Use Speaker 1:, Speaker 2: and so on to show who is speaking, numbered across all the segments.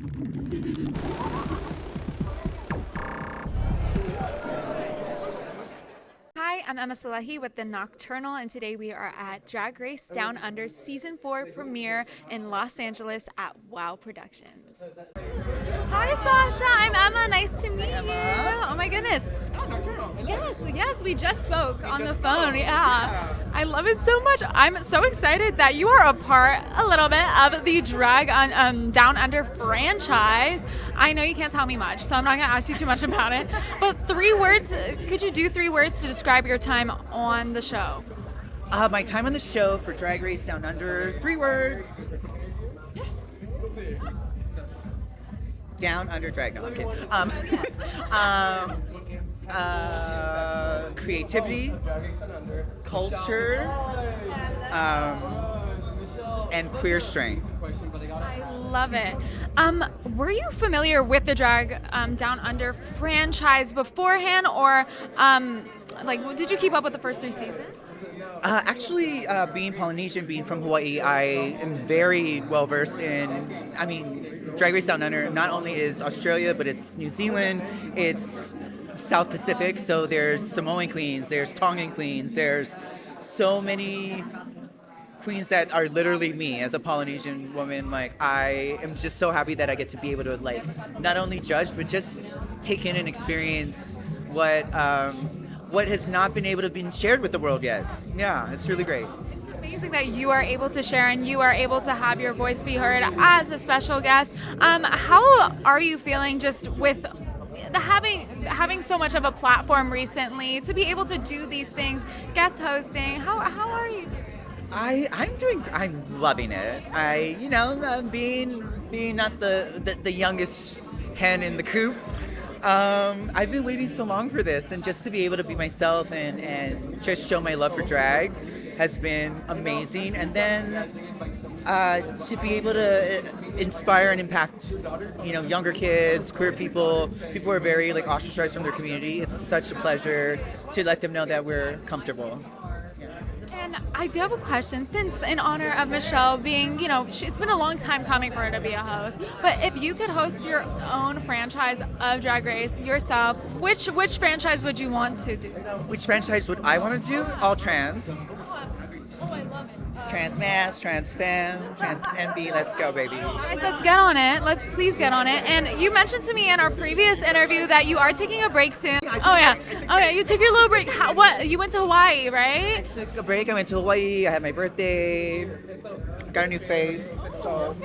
Speaker 1: Hi, I'm Emma Salehi with The Nocturnal, and today we are at Drag Race Down Under Season 4 premiere in Los Angeles at WOW Productions. Hi, Sasha. I'm Emma. Nice to meet you. Oh, my goodness. Yes, we just spoke on the phone. Yeah. I love it so much. I'm so excited that you are a part, a little bit, of the Drag Down Under franchise. I know you can't tell me much, so I'm not going to ask you too much about it. But 3 words, could you do 3 words to describe your time on the show?
Speaker 2: My time on the show for Drag Race Down Under, 3 words. Down Under Drag. No, I'm kidding. Creativity, culture, and queer strength.
Speaker 1: I love it. Were you familiar with the Drag Down Under franchise beforehand, or did you keep up with the first 3 seasons?
Speaker 2: Actually, being Polynesian, being from Hawaii, I am very well versed in. Drag Race Down Under not only is Australia, but it's New Zealand, it's South Pacific. So there's Samoan queens, there's Tongan queens, there's so many queens that are literally me as a Polynesian woman. I am just so happy that I get to be able to not only judge but just take in and experience what has not been able to be shared with the world yet. Yeah, it's really great.
Speaker 1: It's amazing that you are able to share and you are able to have your voice be heard as a special guest. How are you feeling just with having so much of a platform recently to be able to do these things, guest hosting? How are you doing?
Speaker 2: I'm loving it. Being not the youngest hen in the coop. I've been waiting so long for this, and just to be able to be myself and just show my love for drag has been amazing. And then to be able to inspire and impact, younger kids, queer people who are very ostracized from their community. It's such a pleasure to let them know that we're comfortable.
Speaker 1: And I do have a question, since in honor of Michelle being, it's been a long time coming for her to be a host, but if you could host your own franchise of Drag Race yourself, which franchise would you want to do?
Speaker 2: Which franchise would I want to do? All trans.
Speaker 1: Oh, I love it.
Speaker 2: Trans mass, trans femme, trans MB, let's go, baby.
Speaker 1: Guys, let's get on it. Let's please get on it. And you mentioned to me in our previous interview that you are taking a break soon. Oh yeah, you took your little break. What? You went to Hawaii, right?
Speaker 2: I took a break. I went to Hawaii. I had my birthday. Got a new face. So.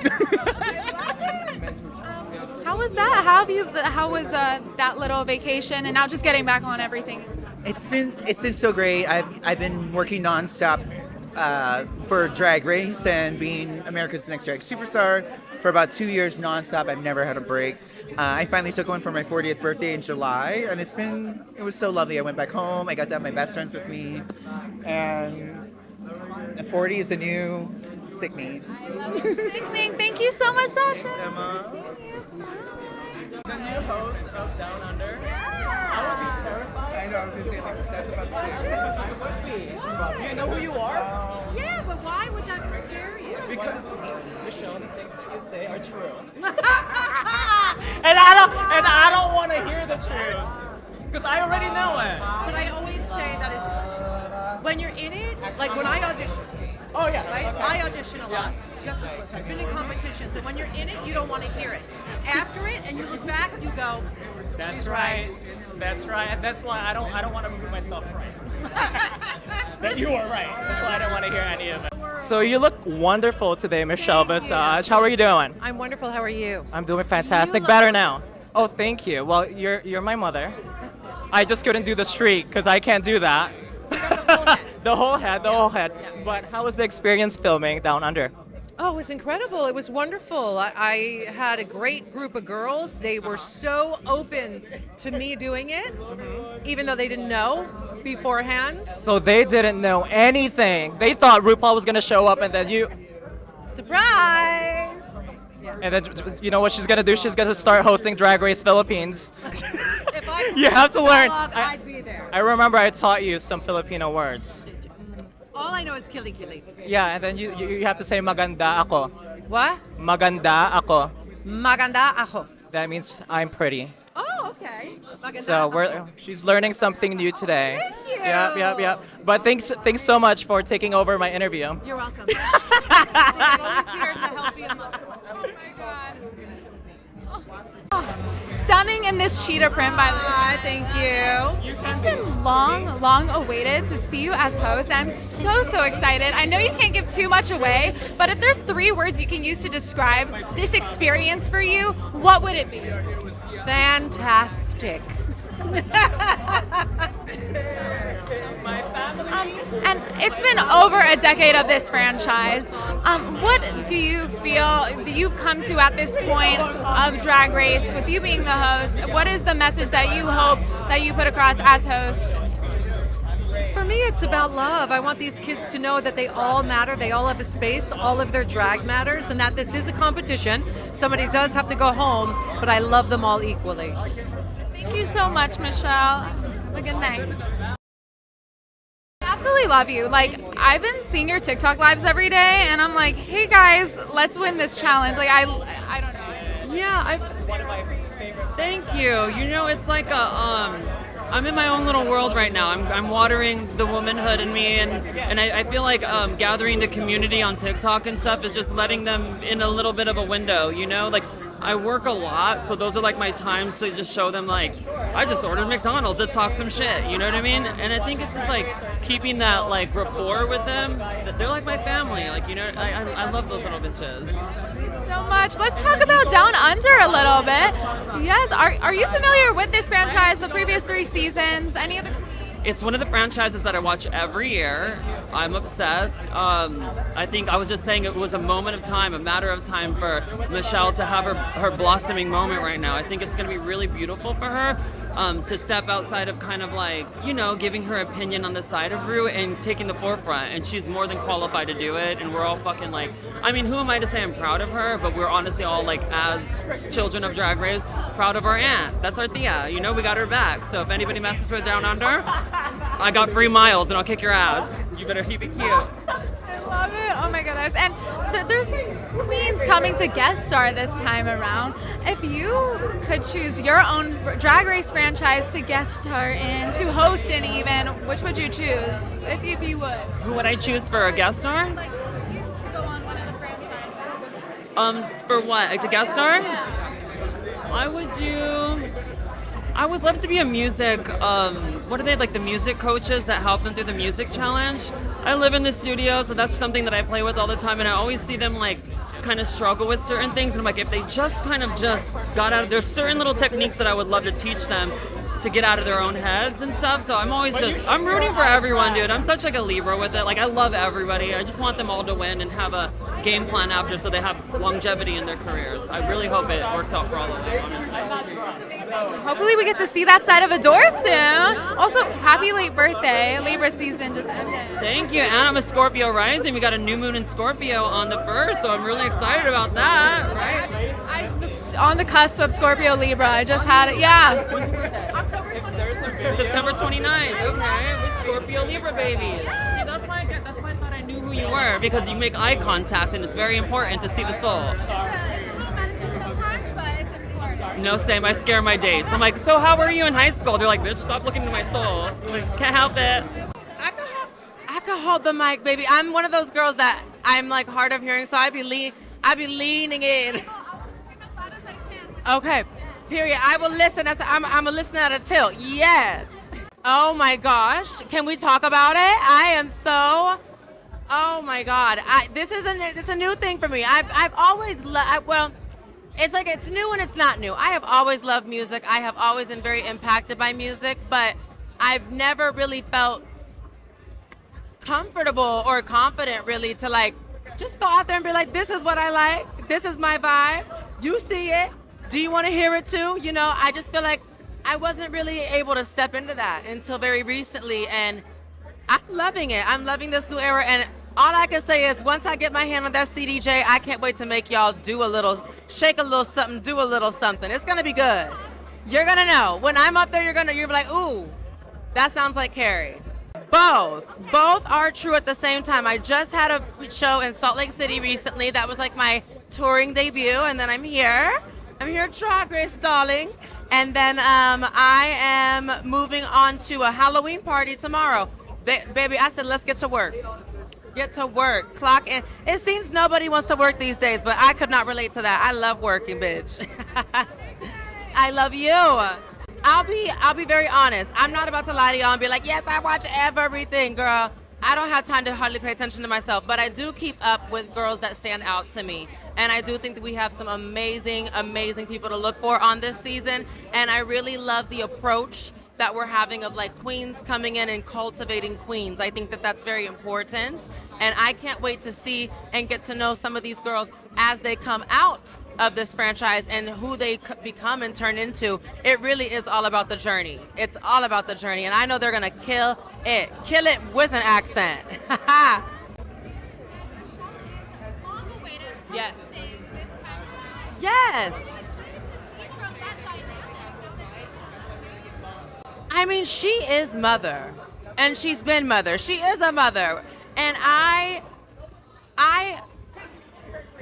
Speaker 1: How was that? How was that little vacation, and now just getting back on everything?
Speaker 2: It's been so great. I've been working nonstop for Drag Race and being America's Next Drag Superstar for about 2 years nonstop. I've never had a break. I finally took one for my 40th birthday in July, and it was so lovely. I went back home. I got to have my best friends with me, and 40 is a new sick need.
Speaker 1: I love it. Thank you so much, Sasha.
Speaker 2: Thanks, Emma.
Speaker 3: The new host of Down Under.
Speaker 1: Yeah.
Speaker 3: I would be terrified.
Speaker 2: I know, I was going to say, that's about
Speaker 3: I would be. Do you know who you are?
Speaker 4: Yeah, but why would that scare you?
Speaker 3: Because Michelle, the things that you say are true. and I don't want to hear the truth. Because I already know it.
Speaker 4: But I always say that it's when you're in it, like when I audition,
Speaker 3: Oh yeah.
Speaker 4: right?
Speaker 3: Okay.
Speaker 4: I audition a lot. Just as list. I've been in competitions, and when you're in it, you don't want to hear it. After it, and you look back, you go,
Speaker 3: That's
Speaker 4: she's
Speaker 3: right. That's right. And that's why I don't want to prove myself right. That you are right. That's why I don't want to hear any of it. So you look wonderful today, Michelle Visage. How are you doing?
Speaker 4: I'm wonderful. How are you?
Speaker 3: I'm doing fantastic.
Speaker 4: You look-
Speaker 3: Better now. Oh, thank you. Well, you're my mother. I just couldn't do the streak because I can't do that. The whole head. But how was the experience filming Down Under?
Speaker 4: Oh, it was incredible. It was wonderful. I had a great group of girls. They were so open to me doing it, even though they didn't know beforehand.
Speaker 3: So they didn't know anything. They thought RuPaul was gonna show up, and then you.
Speaker 4: Surprise!
Speaker 3: And then you know what she's gonna do? She's gonna start hosting Drag Race Philippines.
Speaker 4: If I could
Speaker 3: You have to learn.
Speaker 4: I'd be there.
Speaker 3: I remember I taught you some Filipino words.
Speaker 4: All I know is kili-kili.
Speaker 3: Yeah, and then you have to say maganda ako.
Speaker 4: What?
Speaker 3: Maganda ako.
Speaker 4: Maganda ako.
Speaker 3: That means I'm pretty.
Speaker 4: Oh, okay. Maganda
Speaker 3: So
Speaker 4: ako.
Speaker 3: she's learning something new today.
Speaker 4: Thank you.
Speaker 3: Yep. But thanks so much for taking over my interview.
Speaker 4: You're welcome. I'm always here to help you.
Speaker 1: Oh my God. Stunning in this cheetah print, by the way.
Speaker 5: Thank you.
Speaker 1: It's been long awaited to see you as host. I'm so excited. I know you can't give too much away, but if there's 3 words you can use to describe this experience for you, what would it be?
Speaker 4: Fantastic.
Speaker 1: And it's been over a decade of this franchise. What do you feel you've come to at this point of Drag Race with you being the host? What is the message that you hope that you put across as host?
Speaker 4: For me, it's about love. I want these kids to know that they all matter, they all have a space, all of their drag matters, and that this is a competition. Somebody does have to go home, but I love them all equally.
Speaker 1: Thank you so much, Michelle. Have a good night. I absolutely love you. Like, I've been seeing your TikTok lives every day, and I'm like, hey guys, let's win this challenge. Like, I don't know.
Speaker 6: Yeah, thank you. You know, it's like I'm in my own little world right now. I'm watering the womanhood in me, and I feel like gathering the community on TikTok and stuff is just letting them in a little bit of a window, you know? Like, I work a lot, so those are like my times to just show them, like, I just ordered McDonald's, let's talk some shit, you know what I mean? And I think it's just like keeping that like rapport with them. They're like my family, like, you know, I love those little bitches.
Speaker 1: So much. Let's talk about Down Under a little bit. Yes, are you familiar with this franchise, the previous 3 seasons, any of the queens?
Speaker 6: It's one of the franchises that I watch every year. I'm obsessed. I think I was just saying it was a moment of time, a matter of time for Michelle to have her blossoming moment right now. I think it's going to be really beautiful for her to step outside of kind of like, you know, giving her opinion on the side of Ru and taking the forefront. And she's more than qualified to do it. And we're all fucking like, I mean, who am I to say I'm proud of her? But we're honestly all like, as children of Drag Race, proud of our aunt. That's our Thea. You know, we got her back. So if anybody messes with Down Under, I got free miles and I'll kick your ass. You better keep it cute.
Speaker 1: I love it. Oh my goodness. And there's queens coming to guest star this time around. If you could choose your own Drag Race franchise to guest star in, to host in even, which would you choose if you would?
Speaker 6: Who would I choose for a guest star?
Speaker 1: Like you to go on one of the franchises.
Speaker 6: For what? Like, to guest star?
Speaker 1: Yeah.
Speaker 6: I would love to be a music, what are they, like the music coaches that help them through the music challenge? I live in the studio, so that's something that I play with all the time, and I always see them like kind of struggle with certain things, and I'm like, if they just got out of, there's certain little techniques that I would love to teach them to get out of their own heads and stuff. So I'm always I'm rooting for everyone, dude. I'm such like a Libra with it. Like, I love everybody. I just want them all to win and have a game plan after so they have longevity in their careers. I really hope it works out for all of them, honestly.
Speaker 1: Hopefully we get to see that side of Adore soon. Also, happy late birthday. Libra season just ended.
Speaker 6: Thank you. And I'm a Scorpio rising. We got a new moon in Scorpio on the 1st, so I'm really excited about that, right?
Speaker 1: I was on the cusp of Scorpio Libra. I just had it. Yeah. October 29th.
Speaker 6: September 29th. Okay, with Scorpio Libra babies. See, that's why I thought I knew who you were, because you make eye contact and it's very important to see the soul.
Speaker 1: It's a little medicine sometimes, but it's important.
Speaker 6: No, same. I scare my dates. I'm like, so how were you in high school? They're like, bitch, stop looking into my soul. I'm like, can't help it.
Speaker 5: I can hold the mic, baby. I'm one of those girls that I'm like hard of hearing, so I be leaning in. Okay. Period. I will listen. I'm a listener at a tilt. Yes. Oh my gosh. Can we talk about it? I am so. Oh my God. It's a new thing for me. I've always well, it's like it's new and it's not new. I have always loved music. I have always been very impacted by music, but I've never really felt comfortable or confident really to like just go out there and be like, this is what I like. This is my vibe. You see it. Do you want to hear it too? You know, I just feel like I wasn't really able to step into that until very recently, and I'm loving it. I'm loving this new era, and all I can say is once I get my hand on that CDJ, I can't wait to make y'all do a little, shake a little something, do a little something. It's going to be good. You're going to know. When I'm up there, you're be like, ooh, that sounds like Carrie. Both are true at the same time. I just had a show in Salt Lake City recently. That was like my touring debut, and then I'm here. I'm here at Drag Race, darling. And then I am moving on to a Halloween party tomorrow. Baby, I said, let's get to work. Get to work, clock in. It seems nobody wants to work these days, but I could not relate to that. I love working, bitch. I love you. I'll be very honest. I'm not about to lie to y'all and be like, yes, I watch everything, girl. I don't have time to hardly pay attention to myself, but I do keep up with girls that stand out to me. And I do think that we have some amazing, amazing people to look for on this season. And I really love the approach that we're having of like queens coming in and cultivating queens. I think that that's very important. And I can't wait to see and get to know some of these girls as they come out of this franchise and who they become and turn into. It really is all about the journey. It's all about the journey. And I know they're gonna kill it with an accent. Yes. Yes. I mean, she is mother, and she's been mother. She is a mother, and I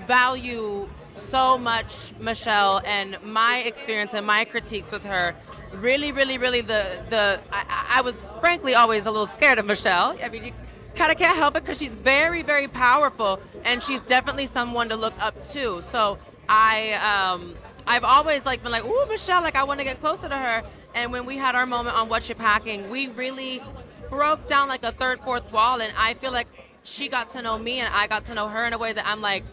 Speaker 5: value so much Michelle and my experience and my critiques with her. Really, really, really, I was frankly always a little scared of Michelle. I mean, you kind of can't help it because she's very, very powerful, and she's definitely someone to look up to. So I've always like been like, ooh, Michelle, like I want to get closer to her. And when we had our moment on What You're Packing, we really broke down like a third, fourth wall. And I feel like she got to know me and I got to know her in a way that I'm like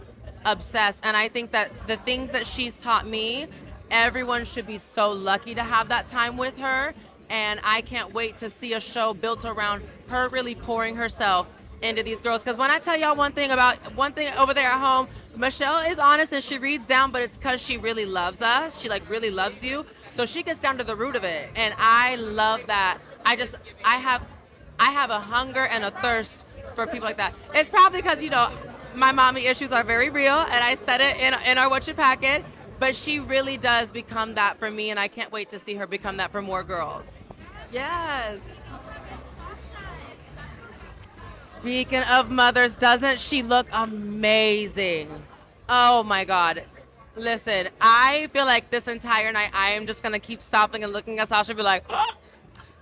Speaker 5: obsessed. And I think that the things that she's taught me, everyone should be so lucky to have that time with her. And I can't wait to see a show built around her really pouring herself into these girls. Because when I tell y'all one thing over there at home, Michelle is honest and she reads down, but it's because she really loves us. She like really loves you. So she gets down to the root of it. And I love that. I have a hunger and a thirst for people like that. It's probably because, you know, my mommy issues are very real, and I said it in our What You Packet, but she really does become that for me, and I can't wait to see her become that for more girls. Yes. Speaking of mothers, doesn't she look amazing? Oh my God. Listen, I feel like this entire night I am just gonna keep stopping and looking at Sasha and be like, oh!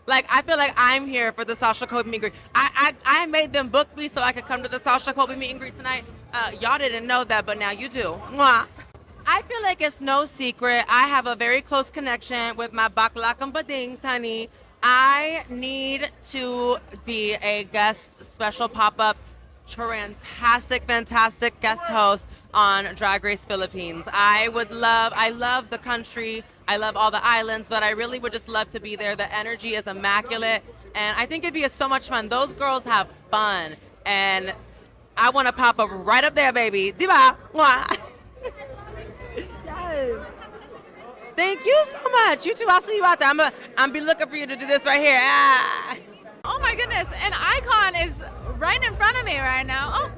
Speaker 5: Like I feel like I'm here for the Sasha Colby meet and greet. I made them book me so I could come to the Sasha Colby meet and greet tonight. Y'all didn't know that, but now you do. Mwah. I feel like it's no secret. I have a very close connection with my baklakam badings, honey. I need to be a guest special pop-up, fantastic guest host on Drag Race Philippines. I love the country. I love all the islands, but I really would just love to be there. The energy is immaculate, and I think it'd be so much fun. Those girls have fun, and I want to pop up right up there, baby. Diba? Mwah. Yes. Thank you so much. You too. I'll see you out there. I'm be looking for you to do this right here. Ah.
Speaker 1: Oh my goodness, an icon is right in front of me right now. Oh,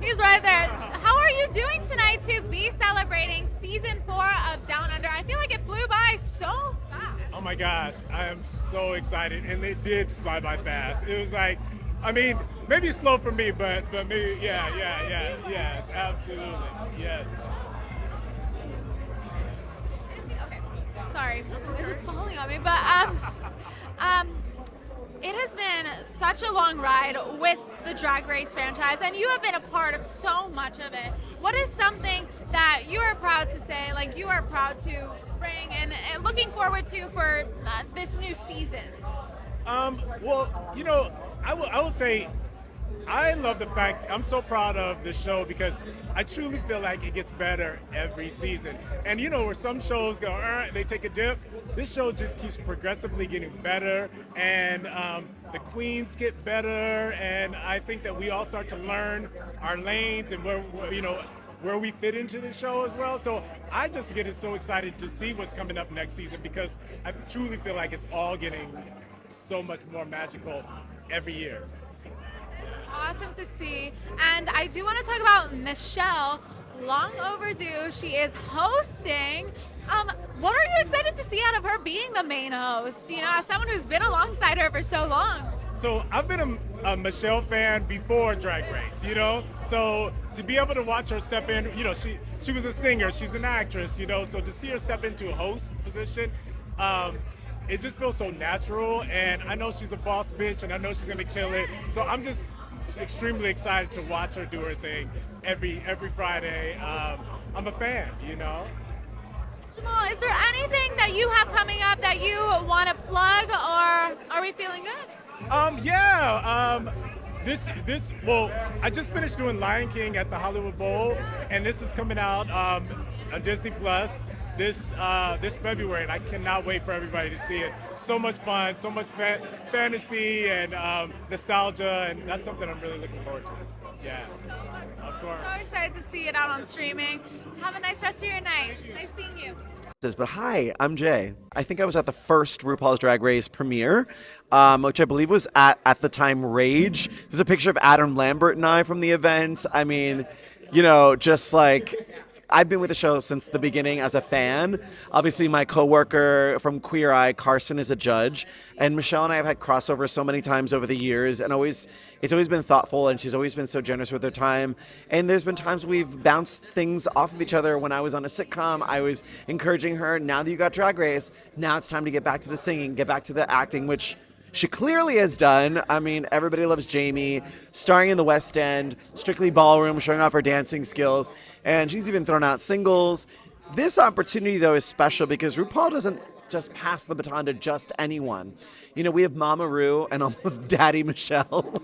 Speaker 1: he's right there. How are you doing tonight to be celebrating season 4 of Down Under? I feel like it flew by so fast.
Speaker 7: Oh my gosh, I am so excited, and they did fly by fast. It was like, I mean, maybe slow for me, but maybe, yes, absolutely, yes.
Speaker 1: Okay, sorry, it was falling on me, but it has been such a long ride with the Drag Race franchise, and you have been a part of so much of it. What is something that you are proud to say, like you are proud to bring and looking forward to for this new season?
Speaker 7: Well, you know, I will say I love the fact, I'm so proud of this show because I truly feel like it gets better every season. And you know, where some shows go, they take a dip, this show just keeps progressively getting better, and the queens get better, and I think that we all start to learn our lanes and where we fit into the show as well. So I just get so excited to see what's coming up next season because I truly feel like it's all getting so much more magical every year.
Speaker 1: Awesome to see. And I do want to talk about Michelle. Long overdue. She is hosting. What are you excited to see out of her being the main host? You know, as someone who's been alongside her for so long.
Speaker 7: So I've been a Michelle fan before Drag Race, you know? So to be able to watch her step in, you know, she was a singer, she's an actress, you know, so to see her step into a host position, it just feels so natural, and I know she's a boss bitch, and I know she's gonna kill it. So I'm just extremely excited to watch her do her thing every Friday. I'm a fan, you know.
Speaker 1: Jamal, is there anything that you have coming up that you want to plug, or are we feeling good?
Speaker 7: Well, I just finished doing Lion King at the Hollywood Bowl, and this is coming out on Disney Plus this February, and I cannot wait for everybody to see it. So much fun, so much fantasy and nostalgia, and that's something I'm really looking forward to. Yeah, of course.
Speaker 1: So excited to see it out on streaming. Have a nice rest of your night. Nice seeing you.
Speaker 8: But hi, I'm Jay. I think I was at the first RuPaul's Drag Race premiere, which I believe was at the time Rage. There's a picture of Adam Lambert and I from the event. I mean, you know, just like, I've been with the show since the beginning as a fan. Obviously, my coworker from Queer Eye, Carson, is a judge, and Michelle and I have had crossovers so many times over the years, and it's always been thoughtful, and she's always been so generous with her time. And there's been times we've bounced things off of each other. When I was on a sitcom, I was encouraging her, now that you got Drag Race, now it's time to get back to the singing, get back to the acting, which she clearly has done. I mean, everybody loves Jamie, starring in the West End, Strictly Ballroom, showing off her dancing skills, and she's even thrown out singles. This opportunity, though, is special because RuPaul doesn't just pass the baton to just anyone. You know, we have Mama Ru and almost Daddy Michelle.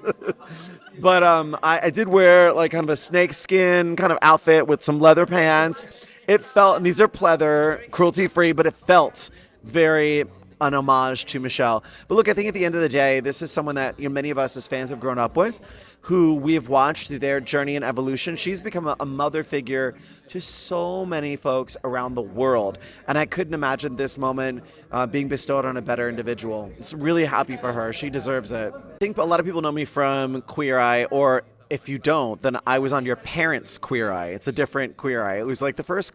Speaker 8: But I did wear like kind of a snakeskin kind of outfit with some leather pants. It felt, and these are pleather, cruelty-free, but it felt very an homage to Michelle. But look, I think at the end of the day, this is someone that, you know, many of us as fans have grown up with, who we have watched through their journey and evolution. She's become a mother figure to so many folks around the world. And I couldn't imagine this moment being bestowed on a better individual. It's really happy for her. She deserves it. I think a lot of people know me from Queer Eye, or if you don't, then I was on your parents' Queer Eye. It's a different Queer Eye. It was like the first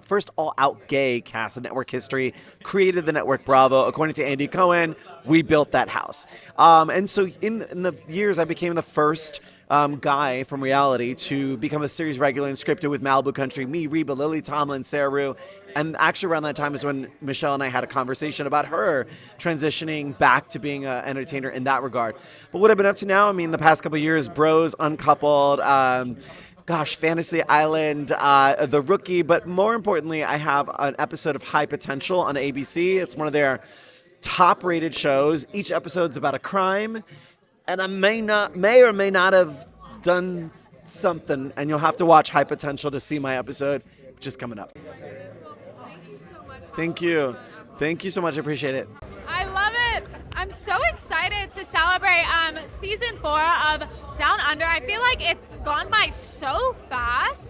Speaker 8: first all-out gay cast in network history, created the network Bravo. According to Andy Cohen, we built that house. And so in the years, I became the first guy from reality to become a series regular and scripted with Malibu Country, me, Reba, Lily Tomlin, Sarah Rue. And actually around that time is when Michelle and I had a conversation about her transitioning back to being an entertainer in that regard. But what I've been up to now, I mean, the past couple of years, Bros, Uncoupled, Fantasy Island, The Rookie, but more importantly, I have an episode of High Potential on ABC. It's one of their top-rated shows. Each episode's about a crime, and I may or may not have done something, and you'll have to watch High Potential to see my episode, which is coming up.
Speaker 1: Thank you so much.
Speaker 8: Thank you. Thank you so much. I appreciate it.
Speaker 1: I love it. I'm so excited to celebrate season 4 of Down Under. I feel like it's gone by so fast.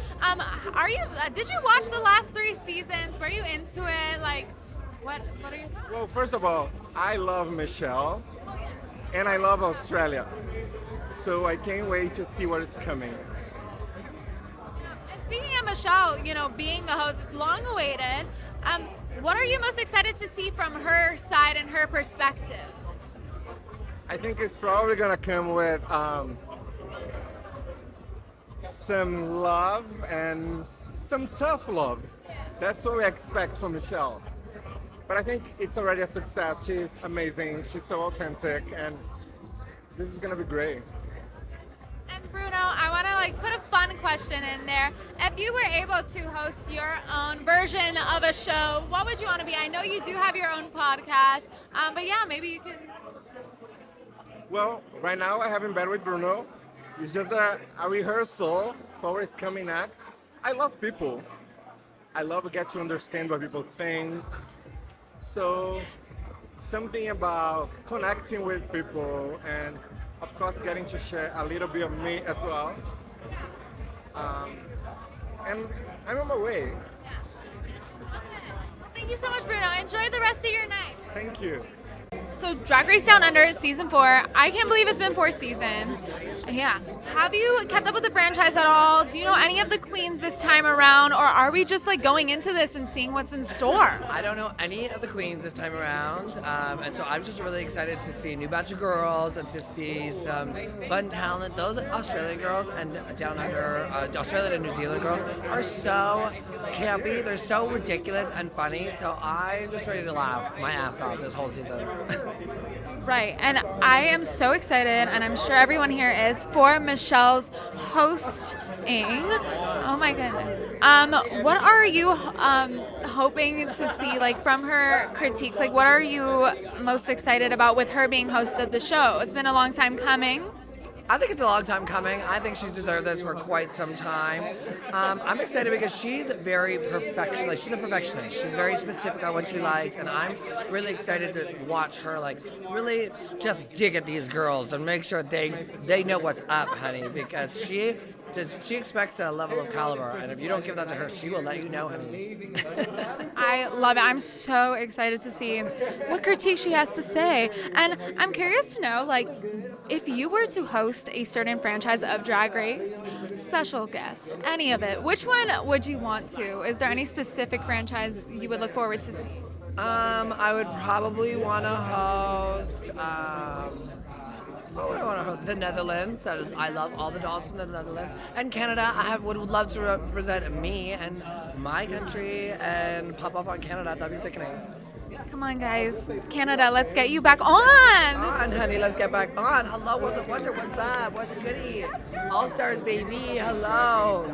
Speaker 1: Did you watch the last 3 seasons? Were you into it? Like, what are your thoughts?
Speaker 9: Well, first of all, I love Michelle, and I love Australia. So I can't wait to see what is coming.
Speaker 1: And speaking of Michelle, you know, being the host, it's long awaited. What are you most excited to see from her side and her perspective?
Speaker 9: I think it's probably gonna come with some love and some tough love. That's what we expect from Michelle. But I think it's already a success. She's amazing. She's so authentic, and this is gonna be great.
Speaker 1: And Bruno, I want to put a fun question in there. If you were able to host your own version of a show, what would you want to be? I know you do have your own podcast, but yeah, maybe you can.
Speaker 9: Well, right now I haven't been with Bruno. It's just a rehearsal for what's coming next. I love people. I love to get to understand what people think. So something about connecting with people and of course getting to share a little bit of me as well. And I'm on my way.
Speaker 1: Well, thank you so much, Bruno. Enjoy the rest of your night.
Speaker 9: Thank you.
Speaker 1: So Drag Race Down Under season 4. I can't believe it's been 4 seasons. Yeah. Have you kept up with the franchise at all? Do you know any of the queens this time around, or are we just like going into this and seeing what's in store?
Speaker 10: I don't know any of the queens this time around, and so I'm just really excited to see a new batch of girls and to see some fun talent. Those Australian girls and down under Australian and New Zealand girls are so campy. They're so ridiculous and funny. So I'm just ready to laugh my ass off this whole season.
Speaker 1: Right, and I am so excited, and I'm sure everyone here is, for Michelle's hosting. Oh my goodness. What are you hoping to see, like, from her critiques? Like, what are you most excited about with her being host of the show? It's been a long time coming.
Speaker 10: I think it's a long time coming. I think she's deserved this for quite some time. I'm excited because she's very she's a perfectionist. She's very specific on what she likes, and I'm really excited to watch her like really just dig at these girls and make sure they know what's up, honey, because she expects a level of caliber, and if you don't give that to her, she will let you know, honey.
Speaker 1: I love it. I'm so excited to see what critique she has to say. And I'm curious to know, like, if you were to host a certain franchise of Drag Race, special guest, any of it, which one would you want to? Is there any specific franchise you would look forward to seeing?
Speaker 10: I would probably want to host... what would I want to host? The Netherlands. I love all the dolls from the Netherlands. And Canada. I would love to represent me and my country and pop off on Canada. That'd be sickening.
Speaker 1: Come on, guys. Canada, let's get you back on.
Speaker 10: On, honey. Let's get back on. Hello, what's the wonder? What's up? What's goody? All Stars, baby. Hello.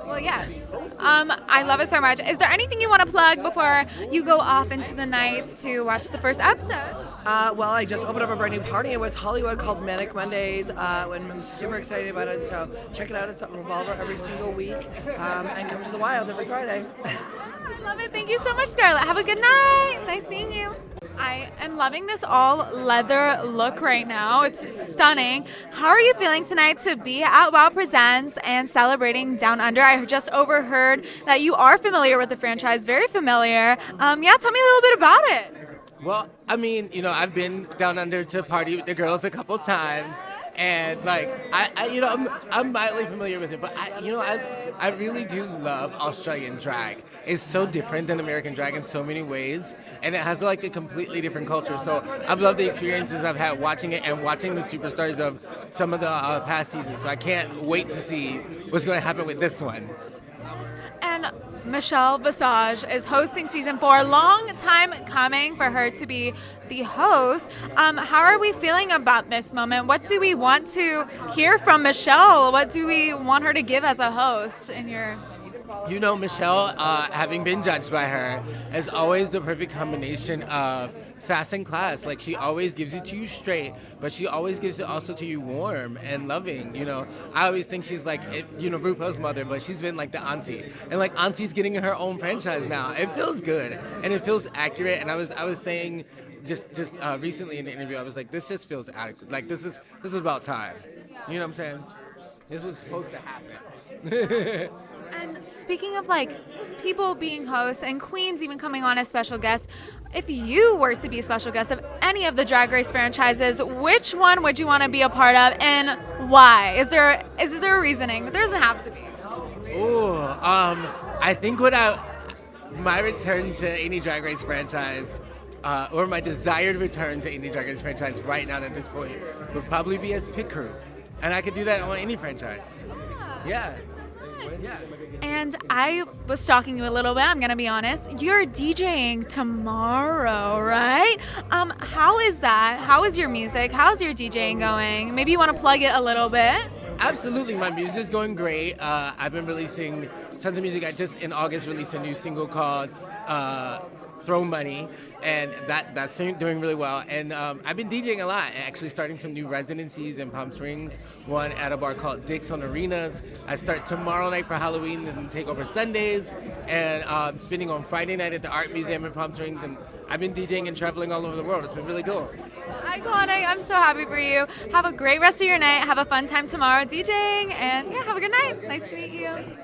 Speaker 1: Well, yes. I love it so much. Is there anything you want to plug before you go off into the night to watch the first episode?
Speaker 10: Well, I just opened up a brand new party in West Hollywood called Manic Mondays, and I'm super excited about it. So check it out. It's at Revolver every single week, and come to the Wild every Friday.
Speaker 1: I love it. Thank you so much, Scarlett. Have a good night. Nice seeing you. I am loving this all leather look right now. It's stunning. How are you feeling tonight to be at WOW Presents and celebrating Down Under? I just overheard that you are familiar with the franchise, very familiar. Tell me a little bit about it.
Speaker 11: Well, I mean, I've been down under to party with the girls a couple times, and like, I'm mildly familiar with it, but I really do love Australian drag. It's so different than American drag in so many ways, and it has like a completely different culture. So I've loved the experiences I've had watching it and watching the superstars of some of the past seasons. So I can't wait to see what's going to happen with this one.
Speaker 1: And Michelle Visage is hosting season 4. Long time coming for her to be the host. How are we feeling about this moment? What do we want to hear from Michelle? What do we want her to give as a host in your...
Speaker 11: Michelle, having been judged by her, is always the perfect combination of sass and class. Like, she always gives it to you straight, but she always gives it also to you warm and loving. I always think she's like, RuPaul's mother, but she's been like the auntie. And like, auntie's getting her own franchise now. It feels good and it feels accurate. And I was saying just recently in the interview, I was like, this just feels adequate. Like, this is about time. You know what I'm saying? This was supposed to happen.
Speaker 1: And speaking of like people being hosts and queens even coming on as special guests, if you were to be a special guest of any of the Drag Race franchises, which one would you want to be a part of and why? Is there a reasoning? There doesn't have to be.
Speaker 11: Ooh, I think my return to any Drag Race franchise, or my desired return to any Drag Race franchise right now at this point, would probably be as pit crew. And I could do that on any franchise. Yeah.
Speaker 1: And I was stalking you a little bit, I'm going to be honest. You're DJing tomorrow, right? How is that? How is your music? How's your DJing going? Maybe you want to plug it a little bit?
Speaker 11: Absolutely. My music is going great. I've been releasing tons of music. I just, in August, released a new single called Throw Money, and that's doing really well. And I've been DJing a lot, actually starting some new residencies in Palm Springs, one at a bar called Dick's on Arenas. I start tomorrow night for Halloween and take over Sundays, and spending on Friday night at the Art Museum in Palm Springs, and I've been DJing and traveling all over the world. It's been really cool.
Speaker 1: Iconic. I'm so happy for you. Have a great rest of your night. Have a fun time tomorrow DJing, and yeah, have a good night. Nice to meet you.